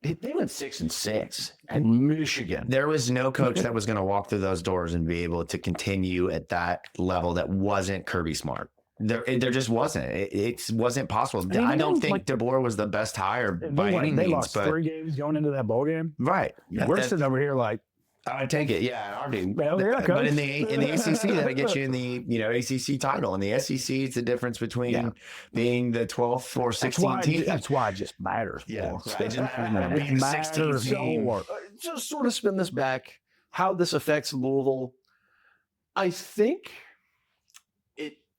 They went 6-6 and Michigan. There was no coach that was going to walk through those doors and be able to continue at that level that wasn't Kirby Smart. There just wasn't. It wasn't possible. I don't think DeBoer was the best hire by any means. They lost 3 games going into that bowl game. Right. We're sitting over here like, I take it, our team. Well, but in the ACC, that'll get you in the ACC title. In the SEC, it's the difference between being the 12th or 16th team. That's why it just matters. Yeah, it matters. Just sort of spin this back. How this affects Louisville, I think,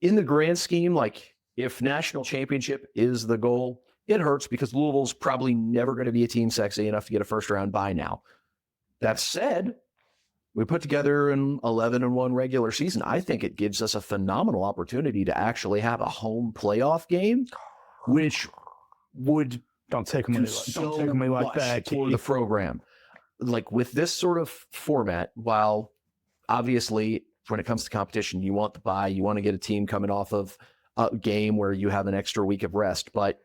in the grand scheme, like if national championship is the goal, it hurts because Louisville's probably never going to be a team sexy enough to get a first round bye now. That said, we put together an 11-1 regular season. I think it gives us a phenomenal opportunity to actually have a home playoff game, which would don't take me like that for the program. Like with this sort of format, while obviously when it comes to competition, you want the bye, you want to get a team coming off of a game where you have an extra week of rest, but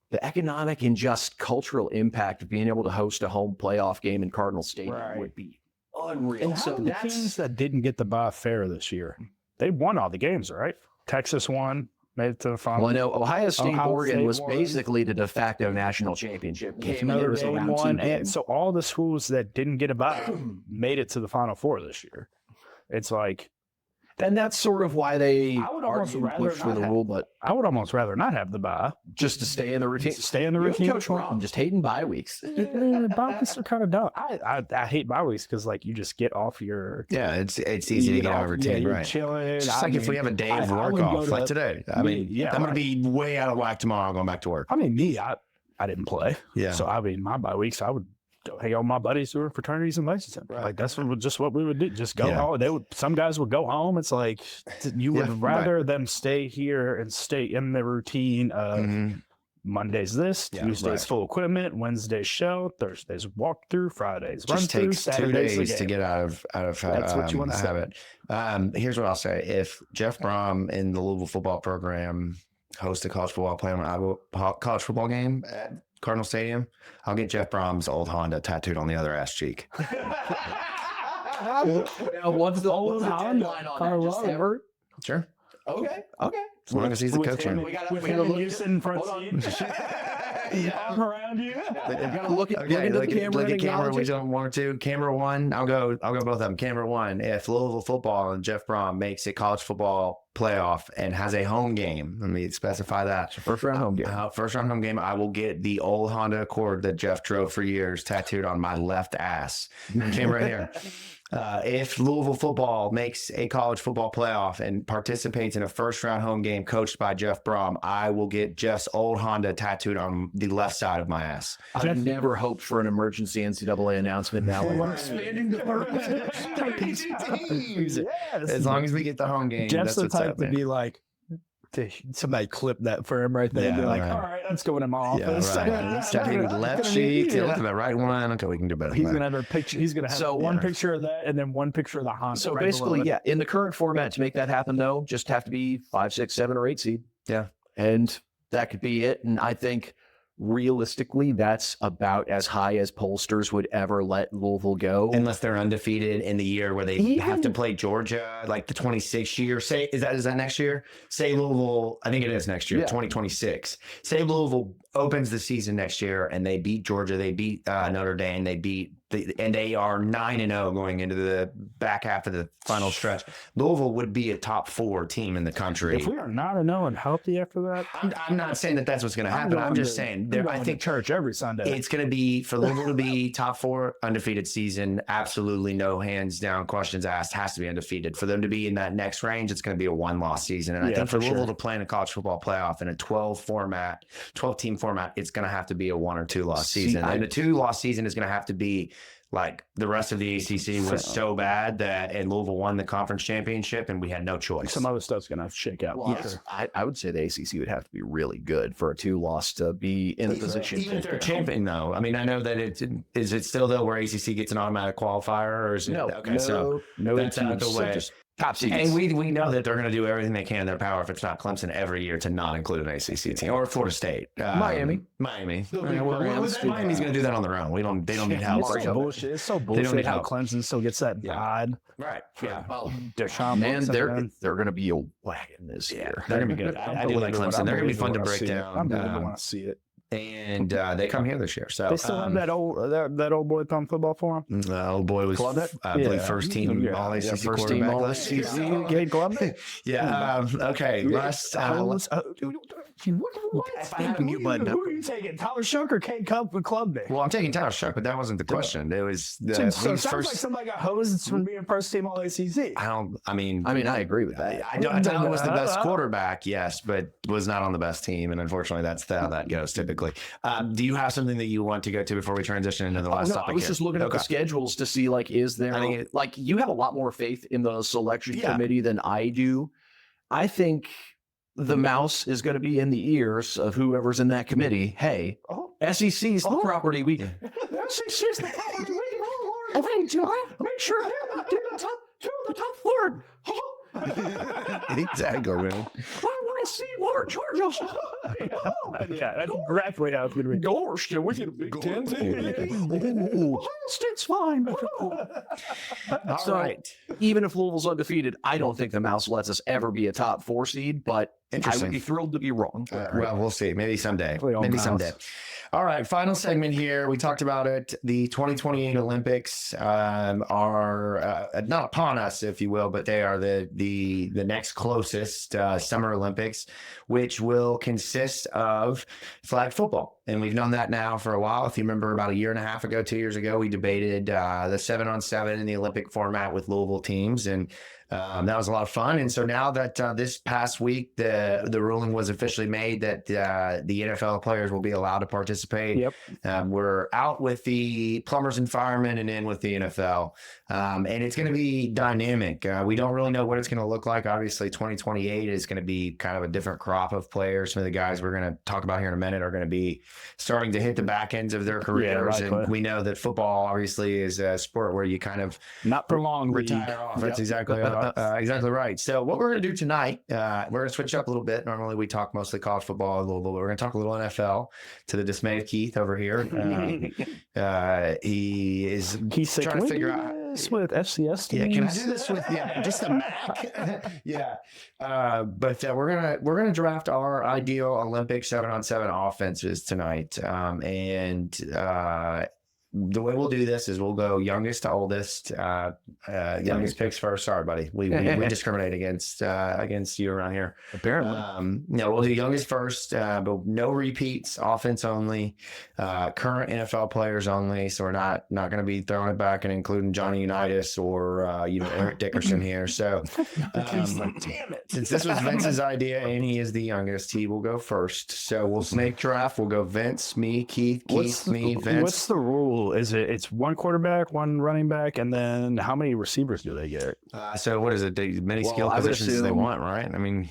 the economic and just cultural impact of being able to host a home playoff game in Cardinal Stadium would be unreal. And so the teams that didn't get the bye fair this year, they won all the games, right? Texas won, made it to the final. Well, I know Ohio State, Oregon was basically the de facto national championship game. Notre Dame won, and so all the schools that didn't get a bye made it to the Final Four this year. It's like, then that's sort of why they push for the rule, but I would almost rather not have the bye. Just to stay in the routine. Stay in the routine. Coach Brohm just hating bye weeks. Bye weeks are kind of dumb. I hate bye weeks because like you just get off your. Yeah, it's easy to get out of routine, right? Chilling. It's just like if we have a day of work off, like today. I mean, I'm going to be way out of whack tomorrow going back to work. I mean, I didn't play. Yeah. So I mean, my bye weeks, I would hang out with my buddies who are fraternities and Lexington. Right. Like that's just what we would do. Just go home. Some guys would go home. It's like you would rather them stay here and stay in the routine of Monday's this, Tuesday's full equipment, Wednesday's show, Thursday's walkthrough, Fridays run just through, takes Saturdays 2 days to get out of that's what you want to habit. Here's what I'll say: if Jeff Brohm in the Louisville football program hosts a college football game at Cardinal Stadium, I'll get Jeff Brom's old Honda tattooed on the other ass cheek. What's the old Honda on that? Sure. Okay. As long as he's the coach. We got to look in front seat. Arm around you. Gotta look into the camera. Look at camera. We don't want to. Camera one. I'll go both of them. Camera one. If Louisville football and Jeff Brohm makes a college football playoff and has a home game, let me specify that. First round home game. First round home game. I will get the old Honda Accord that Jeff drove for years tattooed on my left ass. Camera right here. If Louisville football makes a college football playoff and participates in a first round home game coached by Jeff Brohm, I will get Jeff's old Honda tattooed on the left side of my ass. I've never hoped for an emergency NCAA announcement. Now we're expanding the teams. As long as we get the home game. Jeff's the type to be like, somebody clip that for him right there. Yeah, and be like, all right, let's go into my office. Left cheek, the right one. Okay, we can do better. He's gonna have a picture. He's gonna have one picture of that, and then one picture of the Honda. So basically, in the current format, to make that happen, though, just have to be 5, 6, 7, or 8 seed. Yeah, and that could be it. And I think realistically, that's about as high as pollsters would ever let Louisville go. Unless they're undefeated in the year where they have to play Georgia, like the 26th year. Say, is that next year? Say Louisville, I think it is next year, 2026. Say Louisville opens the season next year and they beat Georgia, they beat Notre Dame, and they are 9-0 going into the back half of the final stretch. Louisville would be a top 4 team in the country. If we are 9-0 and healthy after that, I'm not saying that that's what's going to happen. I'm just saying I think church every Sunday. It's going to be for Louisville to be top 4 undefeated season. Absolutely no hands down questions asked. Has to be undefeated. For them to be in that next range, it's going to be a 1-loss season. And I think for Louisville to play in a college football playoff in a 12 team format, it's going to have to be a 1 or 2 loss season. And a 2-loss season is going to have to be like the rest of the ACC was so bad and Louisville won the conference championship and we had no choice. Some other stuff's going to have to shake out. Well, I would say the ACC would have to be really good for a 2-loss to be in a position. Even if they're champion, though. I mean, I know that is it still though where ACC gets an automatic qualifier, or is it? No, okay, so that's out the way. Top seeds. And we know that they're going to do everything they can in their power, if it's not Clemson, every year to not include an ACC team or Florida State, Miami. Miami's going to do that on their own. They don't need help. It's so bullshit. It's so bullshit how Clemson still gets that nod. Right. Yeah. Well, Deshaun, man, they're going to be a wagon this year. They're going to be good. I do like Clemson. They're going to be fun to break down. I'm going to want to see it. And they come here this year. So they still have that old boy playing football for them. Old boy was, I believe, first team All ACC quarterback. Yeah. Okay. Last. If I have a mute button, who are you taking? Tyler Shook or Kate Club Day? Well, I'm taking Tyler Shook, but that wasn't the question. It was so it sounds like somebody got hosed from being first team All ACC. I mean, I agree with that. Tyler was the best quarterback, yes, but was not on the best team, and unfortunately, that's how that goes typically. Do you have something that you want to go to before we transition into the last topic? I was just looking at the schedules to see, like, is there you have a lot more faith in the selection committee than I do. I think the mouse is going to be in the ears of whoever's in that committee. Hey, SEC's the property we. SEC's the property we. Make sure the top floor. Exactly, man. I want to see Lord Georgia. Yeah, that's exactly how it's going to be. Gosh, can we get a Big Ten team? State's fine. All right. Even if Louisville's undefeated, I don't think the mouse lets us ever be a top 4 seed, but I would be thrilled to be wrong. Well, we'll see. Maybe someday. Maybe someday. All right, final segment here. We talked about it. The 2028 Olympics are not upon us, if you will, but they are the next closest Summer Olympics, which will consist of flag football. And we've known that now for a while. If you remember, about 1.5 years ago, 2 years ago, we debated the 7-on-7 in the Olympic format with Louisville teams, and that was a lot of fun. And so now that this past week, the ruling was officially made that the NFL players will be allowed to participate. Yep. We're out with the plumbers and firemen and in with the NFL. And it's going to be dynamic. We don't really know what it's going to look like. Obviously, 2028 is going to be kind of a different crop of players. Some of the guys we're going to talk about here in a minute are going to be starting to hit the back ends of their careers. And we know that football obviously is a sport where you kind of not for long retire off. That's exactly right. So what we're going to do tonight, we're going to switch up a little bit. Normally we talk mostly college football a little bit. We're going to talk a little NFL to the dismay of Keith over here. He's trying to figure out with FCS teams. Yeah, can I do this with just a Mac? But we're gonna draft our ideal Olympic 7-on-7 offenses tonight, and the way we'll do this is we'll go youngest to oldest. Youngest picks first. Sorry, buddy. We discriminate against you around here. Apparently. We'll do youngest first, but no repeats. Offense only. Current NFL players only. So we're not going to be throwing it back and including Johnny Unitas or Eric Dickerson here. So damn it. Since this was Vince's idea and he is the youngest, he will go first. So we'll snake draft. We'll go Vince, me, Keith, me, Vince. What's the rule? Is it's one quarterback, one running back, and then how many receivers do they get? So what is it? Many skill positions as they want, right? I mean,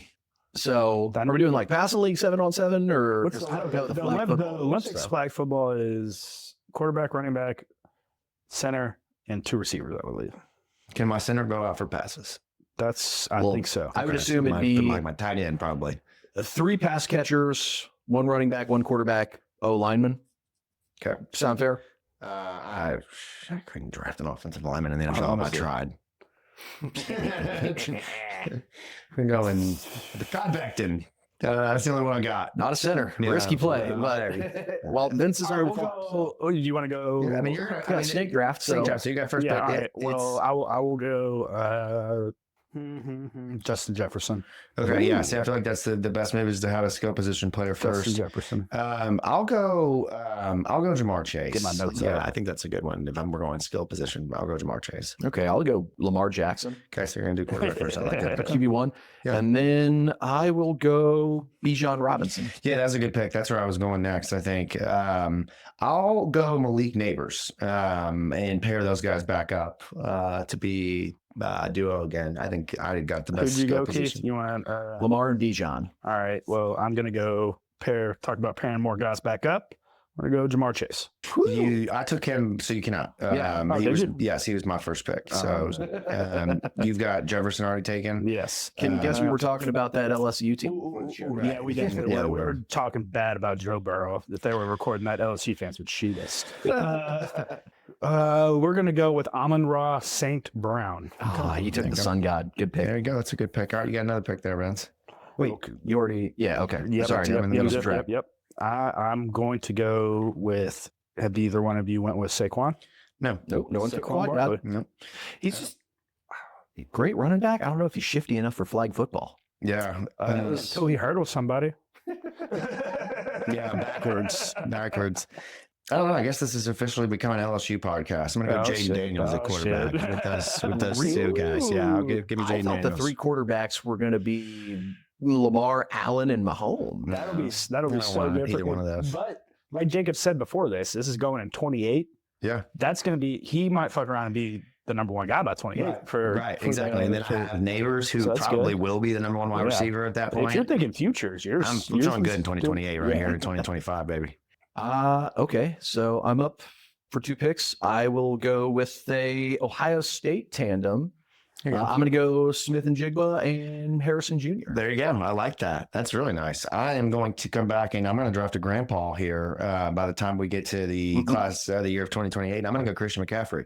so are we doing like passing league 7-on-7 or the Olympics flag football is quarterback, running back, center, and 2 receivers, I believe. Can my center go out for passes? I think so. I would assume it'd be my tight end probably. 3 pass catchers, 1 running back, 1 quarterback, O-lineman. Okay. Sound fair? I couldn't draft an offensive lineman in the NFL. I tried. We're going Todd Becton. That's the only one I got. Not a center. Risky play. But well, Vince is our. Oh, you want to go? I mean, you're snake draft. So you got first pick. All right. Well, I will go. Justin Jefferson. Okay, yeah. See, I feel like that's the best move is to have a skill position player first. Justin Jefferson. I'll go Jamar Chase. Get my notes Yeah, up. I think that's a good one. If we're going skill position, I'll go Jamar Chase. Okay, I'll go Lamar Jackson. Okay, so you're gonna do quarterback first. I like that. QB1. Yeah. And then I will go Bijan Robinson. Yeah, that's a good pick. That's where I was going next, I think. I'll go Malik Neighbors and pair those guys back up to be duo again. I think I got the best. Who'd you go, position. Keith? You want Lamar and Bijan. All right. Well, I'm gonna go talk about pairing more guys back up. I'm gonna go Jamar Chase. I took him, so you cannot. Yes, he was my first pick. So you've got Jefferson already taken. Yes. Can you guess we were talking about that LSU team? Yeah, we did. Yeah, We were talking bad about Joe Burrow. If they were recording that, LSU fans would shoot us. We're gonna go with Amon-Ra St. Brown. You took the sun god. Good pick. There you go. That's a good pick. All right, you got another pick there, Vince. Wait, you already? Yeah. Okay. Yep, Sorry, I'm in the middle of the draft. Yep. I'm going to go with. Have either one of you went with Saquon? No. No one took Saquon Saquon. Barkley. No. He's just great running back. I don't know if he's shifty enough for flag football. Yeah. Until he hurdles somebody. Yeah, backwards. I don't know. I guess this has officially become an LSU podcast. I'm going to go Jaden Daniels at quarterback with those two guys. Yeah, I'll give me Jaden Daniels. I thought the three quarterbacks were going to be Lamar, Allen, and Mahomes. That'll be so good for either one of those. But like Jacob said before this is going in 28. Yeah. That's going to be, he might fuck around and be the number one guy by 28. Right, exactly. And then I have Neighbors who probably will be the number one wide receiver at that point. If you're thinking futures, I'm feeling good in 2028 right here in 2025, baby. Okay. So I'm up for two picks. I will go with a Ohio State tandem. I'm going to go Smith and Jigba and Harrison Jr. There you go. I like that. That's really nice. I am going to come back and I'm going to draft a grandpa here by the time we get to the class the year of 2028. I'm going to go Christian McCaffrey.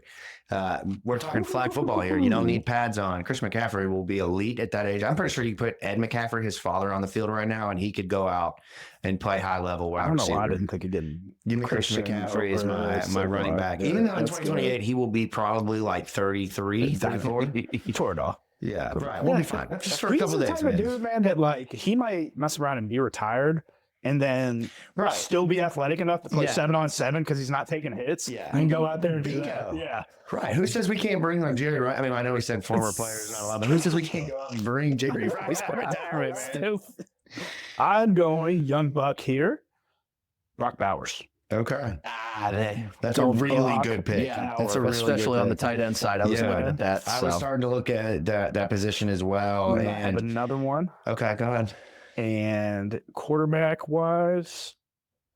We're talking flag football here. You don't need pads on. Christian McCaffrey will be elite at that age. I'm pretty sure you put Ed McCaffrey, his father, on the field right now, and he could go out and play high level wide receiver. I didn't think he did. Christian McCaffrey is my running back. Even though in 2028 he will be probably like 33, 34. He tore it off. Yeah, right. We'll be fine. Just for a couple days, He's the type of dude, man, that like he might mess around and be retired and then still be athletic enough to play 7-on-7 because he's not taking hits. Yeah, and go out there and do that. Yeah, right. Who says we can't bring like Jerry Rice? I mean, I know he said former players not allowed, but who says we can't go out and bring Jerry Rice? I'm going young buck here. Brock Bowers. Okay. That's a really good pick. Yeah, that's a really especially good on the pick. tight end side. I was looking at that. I was starting to look at that position as well. I have another one. Okay, go ahead. And quarterback wise,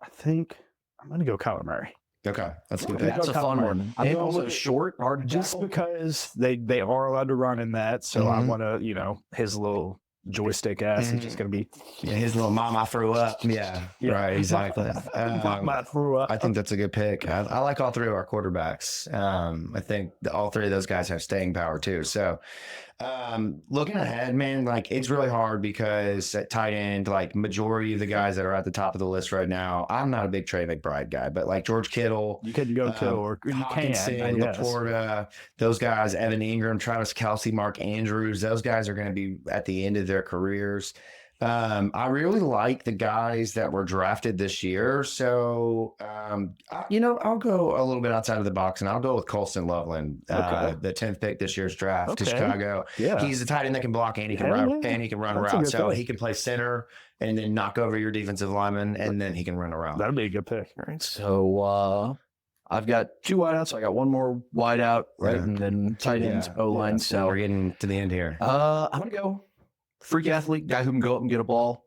I think I'm going to go Kyler Murray. Okay, that's a good pick. That's a fun one. And also short, hard to just because they are allowed to run in that. So I want to, his little joystick ass is just going to be his little mom I threw up. Yeah, right, exactly. I threw up. I think that's a good pick. I like all three of our quarterbacks. I think all three of those guys have staying power too. So looking ahead, man, like it's really hard because at tight end, like majority of the guys that are at the top of the list right now, I'm not a big Trey McBride guy, but like George Kittle, you could go Kittle or you Hawkinson, Laporta, those guys, Evan Ingram, Travis Kelce, Mark Andrews, those guys are going to be at the end of their careers. I really like the guys that were drafted this year. So, I'll go a little bit outside of the box and I'll go with Colston Loveland, the 10th pick this year's draft to Chicago. Yeah. He's a tight end that can block and he can run routes. So he can play center and then knock over your defensive lineman and then he can run a route. That'll be a good pick. All right. So, I've got two wideouts. I got one more wideout, right? And then tight ends, O-line. So we're getting to the end here. I'm going to go freak athlete, guy who can go up and get a ball.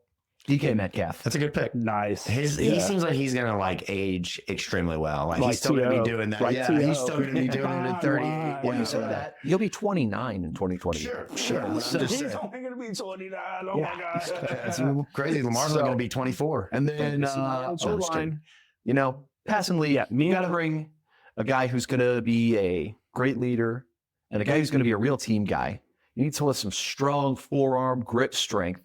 DK Metcalf. That's a good pick. Nice. He seems like he's gonna like age extremely well. Like he's still gonna be doing that. He's still gonna be doing it at 30. When you say that, he'll be 29 in 2020. Sure. He's only gonna be 29. Oh my gosh. That's crazy. Lamar's only gonna be 24. And then O-line. You know, passingly, you got to bring a guy who's going to be a great leader and a guy who's going to be a real team guy. You need someone with some strong forearm grip strength.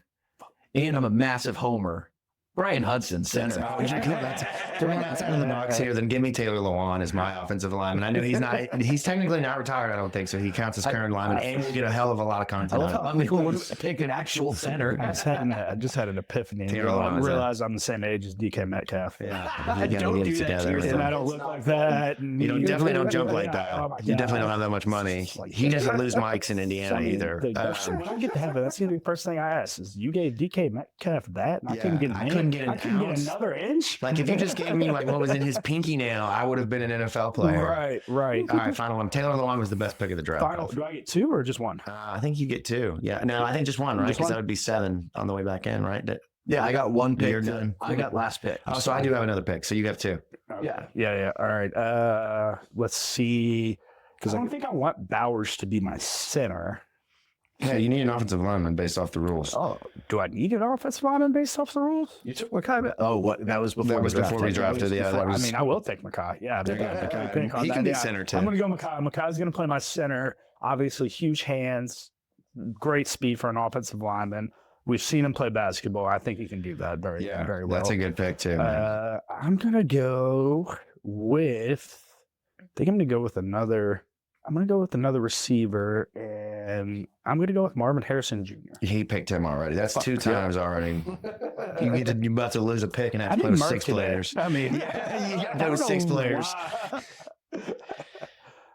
And I'm a massive homer. Brian Hudson, center. Outside of the box here, then give me Taylor Lewan as my offensive lineman. I know he's technically not retired, I don't think, so he counts as current lineman, and you get a hell of a lot of content. I'm going to pick an actual center. I just had an epiphany. I realized I'm the same age as DK Metcalf. Yeah, I don't do that together. And I don't look like that. You definitely don't jump like that. You definitely don't have that much money. He doesn't lose mics in Indiana either. When I get to heaven, that's going to be the first thing I ask is, you gave DK Metcalf that? And I couldn't get another inch. Like if you just gave me like what was in his pinky nail, I would have been an NFL player. Right. All right, final one. Taylor Lewan was the best pick of the draft. Do I get 2 or just 1? I think you get 2. Yeah, no, I think just 1, right? Because that would be 7 on the way back in, right? Yeah, I got 1 pick. You're done. I got last pick. Oh, so I do have another pick. So you have 2. Okay. Yeah. All right. Let's see. Because I don't think I want Bowers to be my center. Yeah, you need an offensive lineman based off the rules. Oh, do I need an offensive lineman based off the rules? You took Makai? Oh, what? That was before. That was before we drafted. Yeah, that was. I mean, I will take Makai. Yeah, he can be center too. I'm going to go Makai. Makai's going to play my center. Obviously, huge hands, great speed for an offensive lineman. We've seen him play basketball. I think he can do that very well. That's a good pick too. I'm going to go with. I think I'm going to go with another. I'm going to go with another receiver, and I'm going to go with Marvin Harrison Jr. He picked him already. That's 2 times already. You're about to lose a pick and have to play with 6 players. I mean, you got to play with 6 players.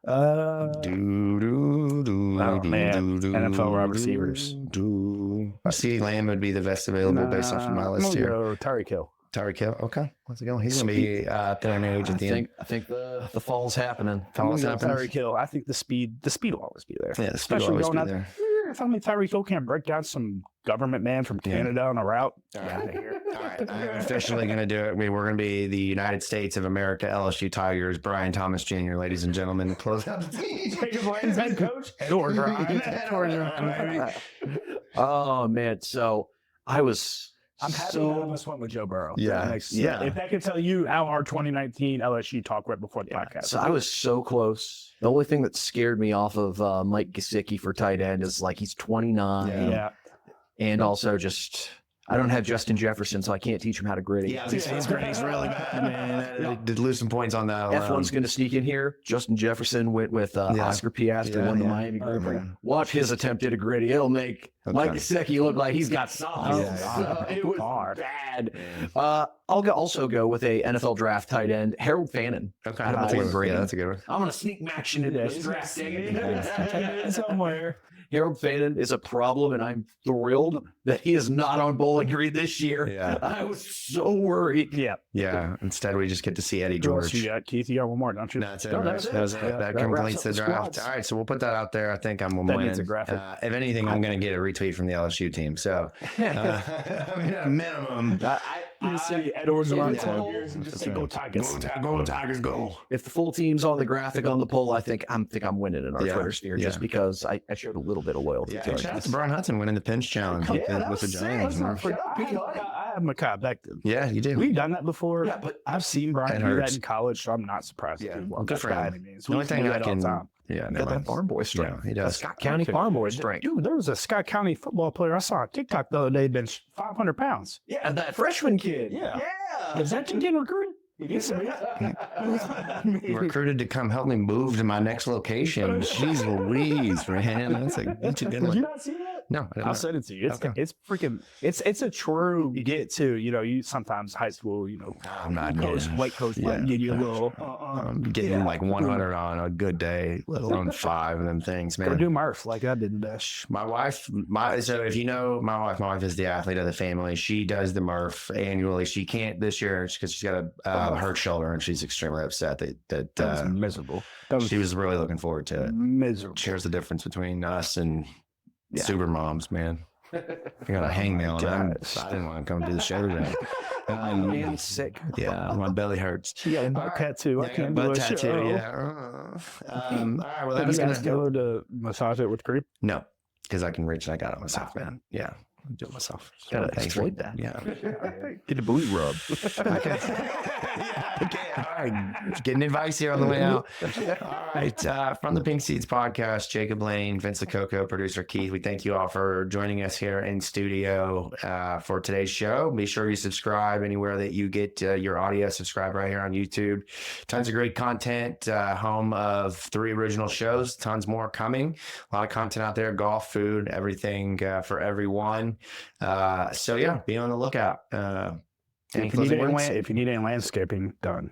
NFL wide receivers. CeeDee Lamb would be the best available based off of my list here. Tyreek Hill. Tyreek Hill. Okay. Let's go. He's going to be up there in age at the end. I think the fall's happening. Tyreek Hill. I think the speed will always be there. Yeah, the speed will always be there. If only Tyreek Hill can't break down some government man from Canada on a route. Get out of here. All right. I'm officially going to do it. We're going to be the United States of America LSU Tigers. Brian Thomas Jr., ladies and gentlemen, to close out the team. Jacob Lane's head coach. Edward Ryan. Oh, man. So I'm happy I almost went with Joe Burrow. Yeah. If that could tell you how our 2019 LSU talk right before the podcast. So I was so close. The only thing that scared me off of Mike Gesicki for tight end is like he's 29. Yeah. And also just, I don't have Justin Jefferson, so I can't teach him how to gritty. Yeah, he's really bad, man. Did lose some points on that. F1's going to sneak in here. Justin Jefferson went with Oscar Piastri, won the Miami group. Watch his attempt at a gritty. It'll make Mike Gesicki look like he's got sauce. It was bad. I'll also go with a NFL draft tight end, Harold Fannin. Okay, that's a good one. I'm going to sneak Maction into this draft somewhere. Harold Fannin is a problem, and I'm thrilled that he is not on Bowling Green this year. Yeah. I was so worried. Yeah. Instead, we just get to see Eddie George. Keith, you got one more, don't you? No, that's it. That completes the draft. All right, so we'll put that out there. I think I'm winning. If anything, I'm going to get a retweet from the LSU team. So, at a minimum. You see Edwards around 10 years and just say, go Tigers. Go Tigers, go. If the full team's on the graphic on the poll, I think I'm winning in our Twitter sphere just because I showed a little bit of loyalty to it. Shout out to Brian Hudson winning the pinch challenge with the Giants. I have Makai back then. Yeah, you do. We've done that before. Yeah, but I've seen Brian do that in college, so I'm not surprised. Yeah, well, good for him. The only thing I can. Yeah, got that farm boy strength. Yeah, he does. Scott County farm boy strength. Dude, there was a Scott County football player I saw on TikTok the other day bench 500 pounds. Yeah, that freshman kid. Yeah. Is that kid getting recruited? Recruited to come help me move to my next location. Jeez Louise, man. That's a good one. Did you not see that? No, I'll send it to you. It's freaking. It's a true get too. You sometimes high school. I'm not white coach might give you a little. I'm getting like 100 on a good day, let alone 5 of them things, man. Go do Murph like I did in Dash. My wife, so if you know my wife is the athlete of the family. She does the Murph annually. She can't this year because she's got a hurt shoulder and she's extremely upset that was miserable. She was really looking forward to it. Miserable. Shares the difference between us and super moms, man. I got a hangnail on it. I didn't want to come to the show today. I'm sick. Yeah, my belly hurts. She got a butt tattoo. I can't do a tattoo. show. Yeah. All right. Well, that's gonna go to massage it with cream. No, because I can reach and I got it myself, man. Yeah. Do it myself. Gotta exploit that. Yeah. Get a booty rub. Yeah. Okay, all right. Getting advice here on the way out. All right. From the Pink Seeds podcast, Jacob Lane, Vince LaCoco, producer Keith, we thank you all for joining us here in studio for today's show. Be sure you subscribe anywhere that you get your audio. Subscribe right here on YouTube. Tons of great content, home of 3 original shows, tons more coming. A lot of content out there, golf, food, everything for everyone. So yeah, be on the lookout. If you need any landscaping done,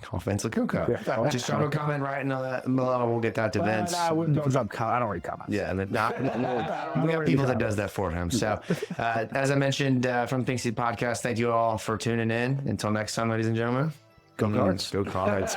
call Vince LaCoco. Just drop a comment right in below. We'll get that to Vince. I don't read comments. Yeah, and we got people that does that for him. So, as I mentioned from the Pink Seed Podcast, thank you all for tuning in. Until next time, ladies and gentlemen, go Cards. Go Cards.